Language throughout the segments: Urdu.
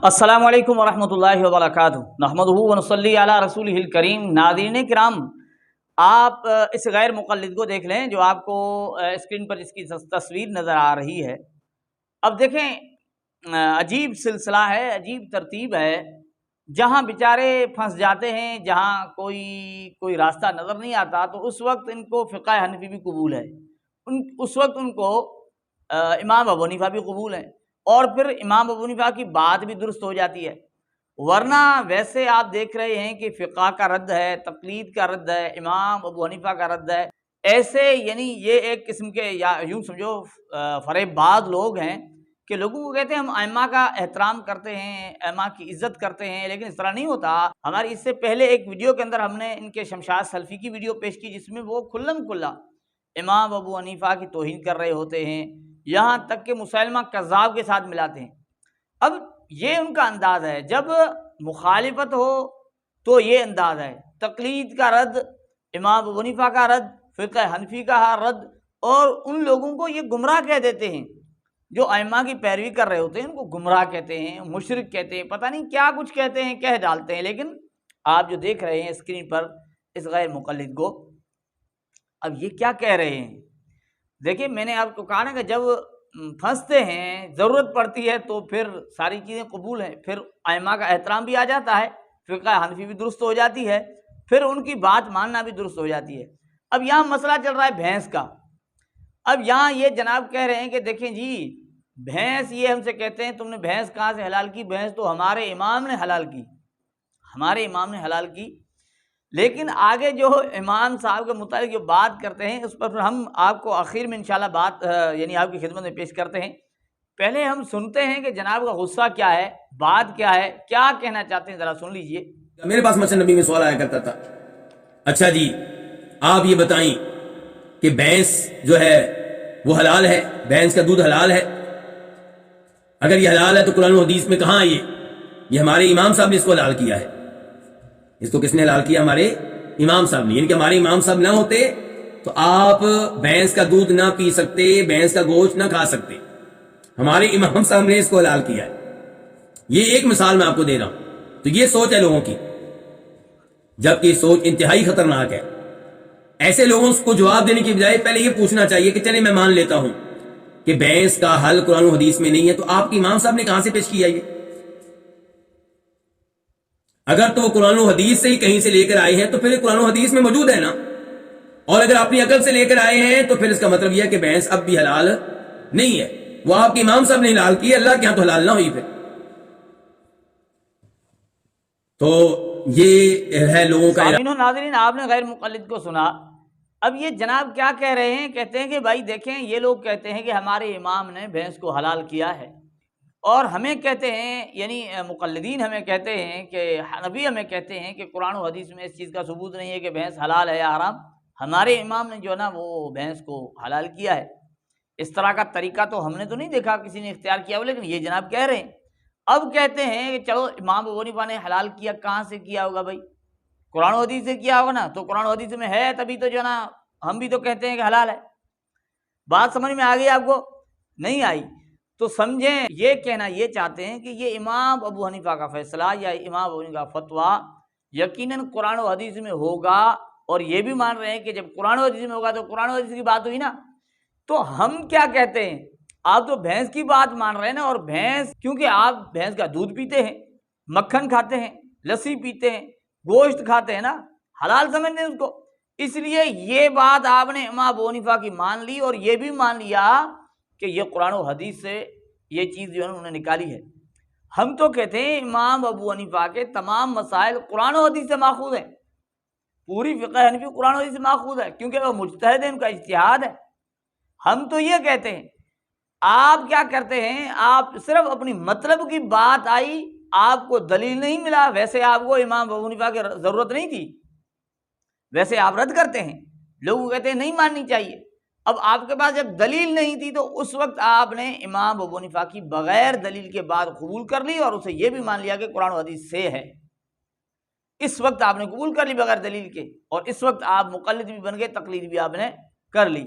السلام علیکم ورحمۃ اللہ وبرکاتہ نحمدہ ونصلی علی رسولہ الکریم۔ ناظرین کرام، آپ اس غیر مقلد کو دیکھ لیں جو آپ کو اسکرین پر جس کی تصویر نظر آ رہی ہے۔ اب دیکھیں، عجیب سلسلہ ہے، عجیب ترتیب ہے۔ جہاں بیچارے پھنس جاتے ہیں، جہاں کوئی راستہ نظر نہیں آتا، تو اس وقت ان کو فقہ حنفی بھی قبول ہے، اس وقت ان کو امام ابو حنیفہ بھی قبول ہے، اور پھر امام ابو حنیفہ کی بات بھی درست ہو جاتی ہے۔ ورنہ ویسے آپ دیکھ رہے ہیں کہ فقہ کا رد ہے، تقلید کا رد ہے، امام ابو حنیفہ کا رد ہے۔ ایسے یعنی یہ ایک قسم کے، یا یوں سمجھو فریب باز لوگ ہیں کہ لوگوں کو کہتے ہیں ہم ائمہ کا احترام کرتے ہیں، ائمہ کی عزت کرتے ہیں، لیکن اس طرح نہیں ہوتا۔ ہماری اس سے پہلے ایک ویڈیو کے اندر ہم نے ان کے شمشاد سلفی کی ویڈیو پیش کی، جس میں وہ کھلم کھلا امام ابو حنیفہ کی توہین کر رہے ہوتے ہیں، یہاں تک کہ مسلمہ کذاب کے ساتھ ملاتے ہیں۔ اب یہ ان کا انداز ہے، جب مخالفت ہو تو یہ انداز ہے، تقلید کا رد، امام ابو حنیفہ کا رد، فقہ حنفی کا رد، اور ان لوگوں کو یہ گمراہ کہہ دیتے ہیں جو ائمہ کی پیروی کر رہے ہوتے ہیں، ان کو گمراہ کہتے ہیں، مشرک کہتے ہیں، پتہ نہیں کیا کچھ کہتے ہیں، کہہ ڈالتے ہیں۔ لیکن آپ جو دیکھ رہے ہیں اسکرین پر اس غیر مقلد کو، اب یہ کیا کہہ رہے ہیں؟ دیکھیں، میں نے آپ کو کہا نا کہ جب پھنستے ہیں، ضرورت پڑتی ہے، تو پھر ساری چیزیں قبول ہیں، پھر ائمہ کا احترام بھی آ جاتا ہے، فقہ حنفی بھی درست ہو جاتی ہے، پھر ان کی بات ماننا بھی درست ہو جاتی ہے۔ اب یہاں مسئلہ چل رہا ہے بھینس کا۔ اب یہاں یہ جناب کہہ رہے ہیں کہ دیکھیں جی، بھینس، یہ ہم سے کہتے ہیں تم نے بھینس کہاں سے حلال کی؟ بھینس تو ہمارے امام نے حلال کی، ہمارے امام نے حلال کی۔ لیکن آگے جو امام صاحب کے متعلق جو بات کرتے ہیں، اس پر ہم آپ کو آخر میں انشاءاللہ بات یعنی آپ کی خدمت میں پیش کرتے ہیں۔ پہلے ہم سنتے ہیں کہ جناب کا غصہ کیا ہے، بات کیا ہے، کیا کہنا چاہتے ہیں، ذرا سن لیجئے۔ میرے پاس مسجد نبی میں سوال آیا کرتا تھا، اچھا جی آپ یہ بتائیں کہ بھینس جو ہے وہ حلال ہے، بھینس کا دودھ حلال ہے؟ اگر یہ حلال ہے تو قرآن و حدیث میں کہاں ہے یہ ہمارے امام صاحب نے اس کو حلال کیا ہے۔ اس کو کس نے حلال کیا؟ ہمارے امام صاحب نے۔ یعنی کہ ہمارے امام صاحب نہ ہوتے تو آپ بھینس کا دودھ نہ پی سکتے، بھینس کا گوشت نہ کھا سکتے، ہمارے امام صاحب نے اس کو حلال کیا ہے۔ یہ ایک مثال میں آپ کو دے رہا ہوں۔ تو یہ سوچ ہے لوگوں کی، جبکہ یہ سوچ انتہائی خطرناک ہے۔ ایسے لوگوں کو جواب دینے کی بجائے پہلے یہ پوچھنا چاہیے کہ چلے میں مان لیتا ہوں کہ بھینس کا حل قرآن و حدیث میں نہیں ہے، تو آپ کے امام صاحب نے کہاں سے پیش کیا یہ؟ اگر تو وہ قرآن و حدیث سے ہی کہیں سے لے کر آئے ہیں تو پھر قرآن و حدیث میں موجود ہے نا، اور اگر اپنی عقل سے لے کر آئے ہیں تو پھر اس کا مطلب یہ ہے کہ بھینس اب بھی حلال نہیں ہے، وہ آپ کے امام صاحب نے حلال کی ہے، اللہ کے ہاں تو حلال نہ ہوئی۔ پھر تو یہ ہے لوگوں کا۔ سامعین و ناظرین، آپ نے غیر مقلد کو سنا۔ اب یہ جناب کیا کہہ رہے ہیں؟ کہتے ہیں کہ بھائی دیکھیں، یہ لوگ کہتے ہیں کہ ہمارے امام نے بھینس کو حلال کیا ہے، اور ہمیں کہتے ہیں، یعنی مقلدین ہمیں کہتے ہیں کہ حنفی ہمیں کہتے ہیں کہ قرآن و حدیث میں اس چیز کا ثبوت نہیں ہے کہ بھینس حلال ہے یا حرام، ہمارے امام نے جو ہے نا وہ بھینس کو حلال کیا ہے۔ اس طرح کا طریقہ تو ہم نے تو نہیں دیکھا کسی نے اختیار کیا ہو، لیکن یہ جناب کہہ رہے ہیں۔ اب کہتے ہیں کہ چلو امام ابو حنیفہ نے حلال کیا، کہاں سے کیا ہوگا بھائی؟ قرآن و حدیث سے کیا ہوگا نا، تو قرآن و حدیث میں ہے تبھی تو جو ہے نا ہم بھی تو کہتے ہیں کہ حلال ہے۔ بات سمجھ میں آ گئی آپ کو؟ نہیں آئی تو سمجھیں، یہ کہنا یہ چاہتے ہیں کہ یہ امام ابو حنیفہ کا فیصلہ یا امام ابو حنیفہ کا فتویٰ یقیناً قرآن و حدیث میں ہوگا، اور یہ بھی مان رہے ہیں کہ جب قرآن و حدیث میں ہوگا تو قرآن و حدیث کی بات ہوئی نا۔ تو ہم کیا کہتے ہیں؟ آپ تو بھینس کی بات مان رہے ہیں نا، اور بھینس، کیونکہ آپ بھینس کا دودھ پیتے ہیں، مکھن کھاتے ہیں، لسی پیتے ہیں، گوشت کھاتے ہیں نا، حلال سمجھتے ہیں اس کو، اس لیے یہ بات آپ نے امام ابو حنیفہ کی مان لی، اور یہ بھی مان لیا کہ یہ قرآن و حدیث سے یہ چیز جو ہے انہوں نے نکالی ہے۔ ہم تو کہتے ہیں امام ابو حنیفہ کے تمام مسائل قرآن و حدیث سے ماخوذ ہیں، پوری فقہ حنفی قرآن و حدیث سے ماخوذ ہے، کیونکہ وہ مجتہد ہے، ان کا اجتہاد ہے۔ ہم تو یہ کہتے ہیں۔ آپ کیا کرتے ہیں؟ آپ صرف اپنی مطلب کی بات آئی، آپ کو دلیل نہیں ملا، ویسے آپ کو امام ابو حنیفہ کی ضرورت نہیں تھی، ویسے آپ رد کرتے ہیں، لوگوں کہتے ہیں نہیں ماننی چاہیے۔ اب آپ کے پاس جب دلیل نہیں تھی تو اس وقت آپ نے امام ابو حنیفہ کی بغیر دلیل کے بعد قبول کر لی، اور اسے یہ بھی مان لیا کہ قرآن و حدیث سے ہے۔ اس وقت آپ نے قبول کر لی بغیر دلیل کے، اور اس وقت آپ مقلد بھی بن گئے، تقلید بھی آپ نے کر لی۔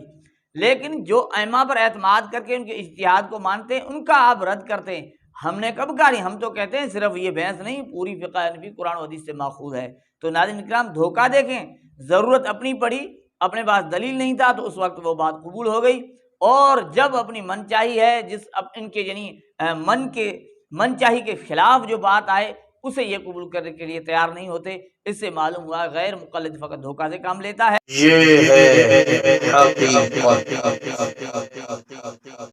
لیکن جو ائمہ پر اعتماد کر کے ان کے اجتہاد کو مانتے ہیں، ان کا آپ رد کرتے ہیں۔ ہم نے کب کہا نہیں، ہم تو کہتے ہیں صرف یہ بحث نہیں، پوری فقہ حنفی قرآن و حدیث سے ماخوذ ہے۔ تو ناظرین کرام دھوکہ دیکھیں، ضرورت اپنی پڑی، اپنے پاس دلیل نہیں تھا تو اس وقت وہ بات قبول ہو گئی، اور جب اپنی من چاہی ہے، جس ان کے یعنی من چاہی کے خلاف جو بات آئے اسے یہ قبول کرنے کے لیے تیار نہیں ہوتے۔ اس سے معلوم ہوا غیر مقلد فقط دھوکہ سے کام لیتا ہے۔ یہ ہے حقیقت۔